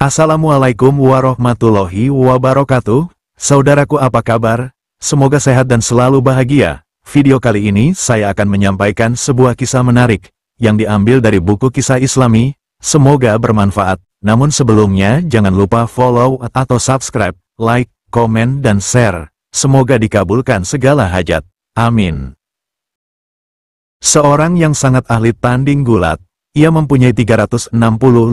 Assalamualaikum warahmatullahi wabarakatuh. Saudaraku, apa kabar? Semoga sehat dan selalu bahagia. Video kali ini saya akan menyampaikan sebuah kisah menarik yang diambil dari buku kisah Islami. Semoga bermanfaat. Namun sebelumnya jangan lupa follow atau subscribe, like, komen dan share. Semoga dikabulkan segala hajat. Amin. Seorang yang sangat ahli tanding gulat, ia mempunyai 360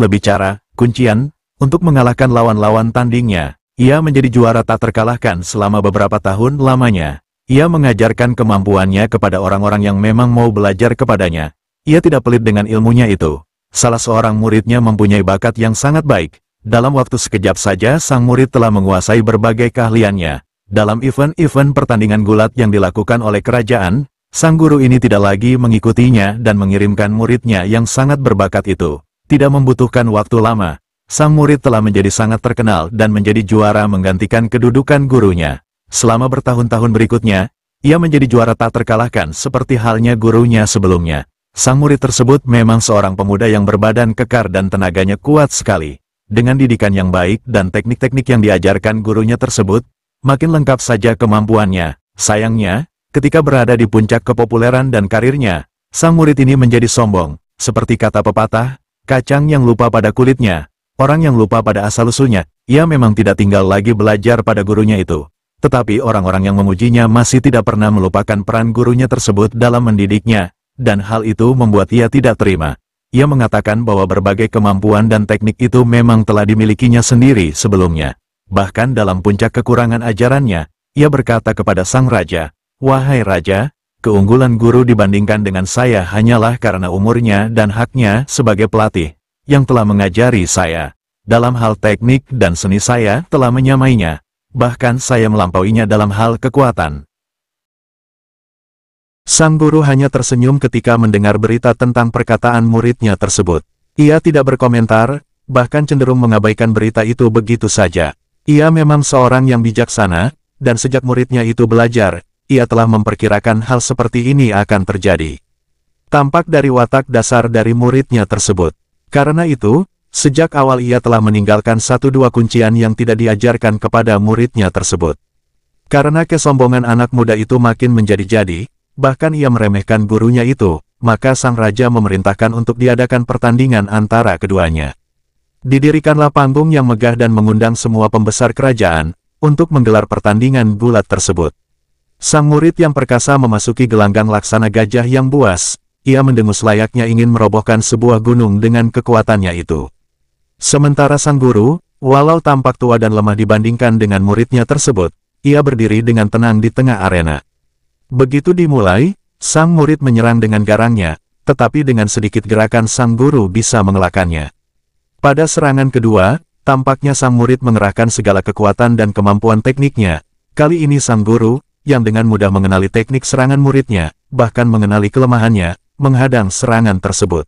lebih cara, kuncian, untuk mengalahkan lawan-lawan tandingnya. Ia menjadi juara tak terkalahkan selama beberapa tahun lamanya. Ia mengajarkan kemampuannya kepada orang-orang yang memang mau belajar kepadanya. Ia tidak pelit dengan ilmunya itu. Salah seorang muridnya mempunyai bakat yang sangat baik. Dalam waktu sekejap saja sang murid telah menguasai berbagai keahliannya. Dalam event-event pertandingan gulat yang dilakukan oleh kerajaan, sang guru ini tidak lagi mengikutinya dan mengirimkan muridnya yang sangat berbakat itu. Tidak membutuhkan waktu lama, sang murid telah menjadi sangat terkenal dan menjadi juara menggantikan kedudukan gurunya. Selama bertahun-tahun berikutnya, ia menjadi juara tak terkalahkan seperti halnya gurunya sebelumnya. Sang murid tersebut memang seorang pemuda yang berbadan kekar dan tenaganya kuat sekali. Dengan didikan yang baik dan teknik-teknik yang diajarkan gurunya tersebut, makin lengkap saja kemampuannya. Sayangnya, ketika berada di puncak kepopuleran dan karirnya, sang murid ini menjadi sombong. Seperti kata pepatah, kacang yang lupa pada kulitnya, orang yang lupa pada asal-usulnya. Ia memang tidak tinggal lagi belajar pada gurunya itu. Tetapi orang-orang yang memujinya masih tidak pernah melupakan peran gurunya tersebut dalam mendidiknya, dan hal itu membuat ia tidak terima. Ia mengatakan bahwa berbagai kemampuan dan teknik itu memang telah dimilikinya sendiri sebelumnya. Bahkan dalam puncak kekurangan ajarannya, ia berkata kepada sang raja, "Wahai raja, keunggulan guru dibandingkan dengan saya hanyalah karena umurnya dan haknya sebagai pelatih yang telah mengajari saya. Dalam hal teknik dan seni saya telah menyamainya, bahkan saya melampauinya dalam hal kekuatan." Sang guru hanya tersenyum ketika mendengar berita tentang perkataan muridnya tersebut. Ia tidak berkomentar, bahkan cenderung mengabaikan berita itu begitu saja. Ia memang seorang yang bijaksana, dan sejak muridnya itu belajar, ia telah memperkirakan hal seperti ini akan terjadi. Tampak dari watak dasar dari muridnya tersebut. Karena itu, sejak awal ia telah meninggalkan satu-dua kuncian yang tidak diajarkan kepada muridnya tersebut. Karena kesombongan anak muda itu makin menjadi-jadi, bahkan ia meremehkan gurunya itu, maka sang raja memerintahkan untuk diadakan pertandingan antara keduanya. Didirikanlah panggung yang megah dan mengundang semua pembesar kerajaan, untuk menggelar pertandingan gulat tersebut. Sang murid yang perkasa memasuki gelanggang laksana gajah yang buas. Ia mendengus layaknya ingin merobohkan sebuah gunung dengan kekuatannya itu. Sementara sang guru, walau tampak tua dan lemah dibandingkan dengan muridnya tersebut, ia berdiri dengan tenang di tengah arena. Begitu dimulai, sang murid menyerang dengan garangnya, tetapi dengan sedikit gerakan sang guru bisa mengelakkannya. Pada serangan kedua, tampaknya sang murid mengerahkan segala kekuatan dan kemampuan tekniknya. Kali ini sang guru, yang dengan mudah mengenali teknik serangan muridnya, bahkan mengenali kelemahannya, menghadang serangan tersebut.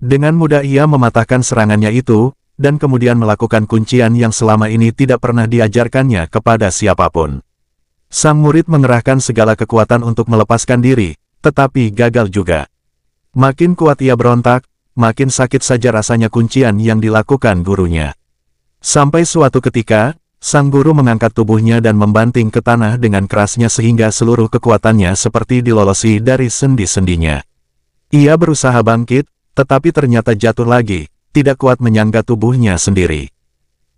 Dengan mudah ia mematahkan serangannya itu, dan kemudian melakukan kuncian yang selama ini tidak pernah diajarkannya kepada siapapun. Sang murid mengerahkan segala kekuatan untuk melepaskan diri, tetapi gagal juga. Makin kuat ia berontak, makin sakit saja rasanya kuncian yang dilakukan gurunya. Sampai suatu ketika, sang guru mengangkat tubuhnya dan membanting ke tanah dengan kerasnya sehingga seluruh kekuatannya seperti dilolosi dari sendi-sendinya. Ia berusaha bangkit, tetapi ternyata jatuh lagi, tidak kuat menyangga tubuhnya sendiri.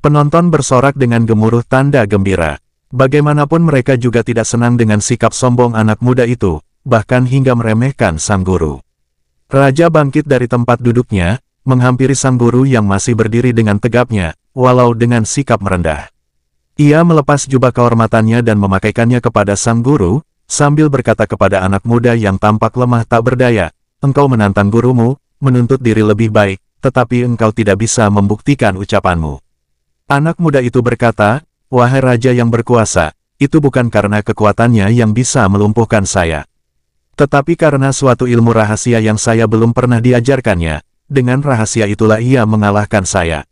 Penonton bersorak dengan gemuruh tanda gembira. Bagaimanapun mereka juga tidak senang dengan sikap sombong anak muda itu, bahkan hingga meremehkan sang guru. Raja bangkit dari tempat duduknya, menghampiri sang guru yang masih berdiri dengan tegapnya, walau dengan sikap merendah. Ia melepas jubah kehormatannya dan memakaikannya kepada sang guru, sambil berkata kepada anak muda yang tampak lemah tak berdaya, "Engkau menantang gurumu, menuntut diri lebih baik, tetapi engkau tidak bisa membuktikan ucapanmu." Anak muda itu berkata, "Wahai raja yang berkuasa, itu bukan karena kekuatannya yang bisa melumpuhkan saya. Tetapi karena suatu ilmu rahasia yang saya belum pernah diajarkannya, dengan rahasia itulah ia mengalahkan saya."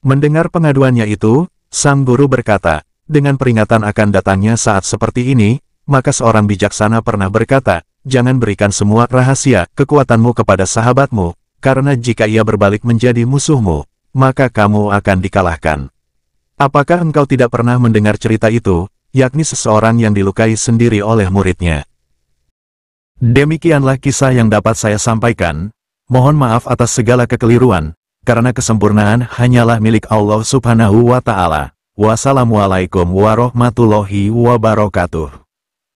Mendengar pengaduannya itu, sang guru berkata, "Dengan peringatan akan datangnya saat seperti ini, maka seorang bijaksana pernah berkata, jangan berikan semua rahasia kekuatanmu kepada sahabatmu, karena jika ia berbalik menjadi musuhmu, maka kamu akan dikalahkan. Apakah engkau tidak pernah mendengar cerita itu, yakni seseorang yang dilukai sendiri oleh muridnya? Demikianlah kisah yang dapat saya sampaikan. Mohon maaf atas segala kekeliruan, karena kesempurnaan hanyalah milik Allah Subhanahu wa Ta'ala. Wassalamualaikum warahmatullahi wabarakatuh.